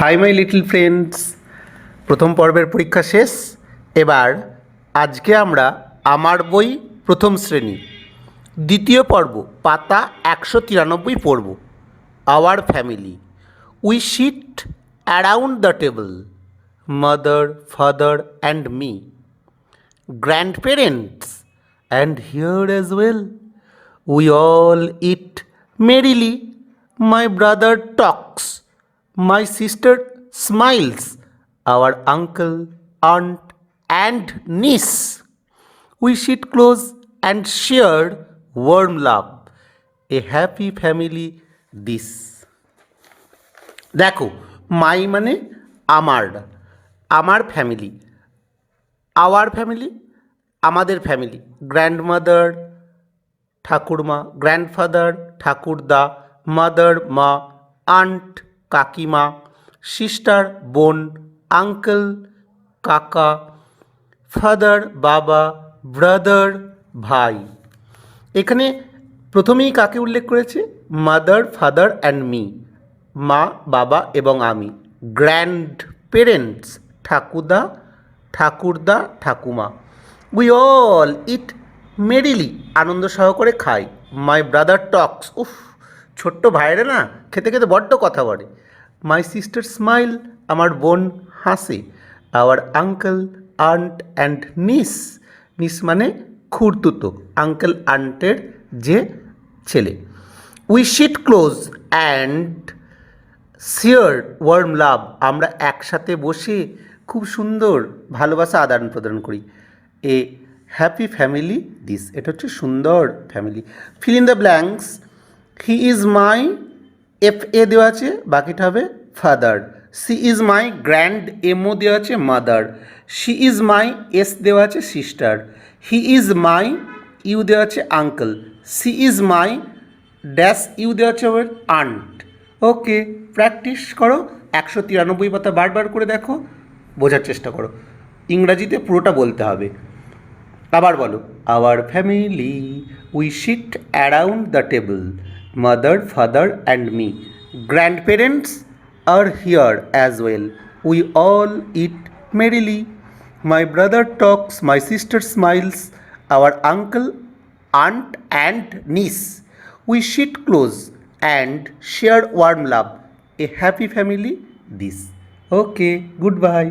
Hi my little friends, প্রথম পর্বের পরীক্ষা শেষ। এবার আজকে আমরা আমার বই প্রথম শ্রেণী দ্বিতীয় পর্ব পাতা 193 পড়ব। Hour family. We sit around the table, mother, father and me, grandparents, and here as well. We all eat merrily. My brother talks, my sister smiles, our uncle, aunt, and niece. We sit close and share warm love. A happy family this. দেখো, মাই মানে আমার, আমার family, our family আমাদের family, grandmother ঠাকুরমা, grandfather ঠাকুরদা, mother মা, aunt কাকিমা, sister বোন, আঙ্কেল কাকা, ফাদার বাবা, ব্রাদার ভাই। এখানে প্রথমেই কাকে উল্লেখ করেছে? মাদার, ফাদার অ্যান্ড মি, মা বাবা এবং আমি। গ্র্যান্ড পেরেন্টস ঠাকুরদা ঠাকুরদা ঠাকুমা। উই অল ইট মেরিলি আনন্দ সহকারে খাই। মাই ব্রাদার টক্স, উফ ছোট্ট ভাইরা না খেতে খেতে বড্ড কথা বলে। মাই সিস্টার স্মাইল, আমার বোন হাসে। আওয়ার আঙ্কেল আন্ট অ্যান্ড নিস, নিস মানে খুড়তুতো, আঙ্কেল আন্টের যে ছেলে। We sit close and share warm love, আমরা একসাথে বসে খুব সুন্দর ভালোবাসা আদান প্রদান করি। এ হ্যাপি ফ্যামিলি দিস, এটা হচ্ছে সুন্দর family. Fill in the blanks. He is my, F A দেওয়া আছে, বাকিটা হবে father. She is my, grand M O দেওয়া আছে mother. She is my, S দেওয়া আছে sister. He is my, U দেওয়া আছে uncle. She is my, dash U দেওয়া আছে ওর আন্ট। ওকে, প্র্যাকটিস করো, 193 পাতা বারবার করে দেখো, বোঝার চেষ্টা করো। ইংরাজিতে পুরোটা বলতে হবে। আবার বলো, our family, we sit around the table, mother father and me, grandparents are here as well, we all eat merrily, my brother talks, my sister smiles, our uncle aunt and niece. We sit close and share warm love. A happy family this. Okay, goodbye.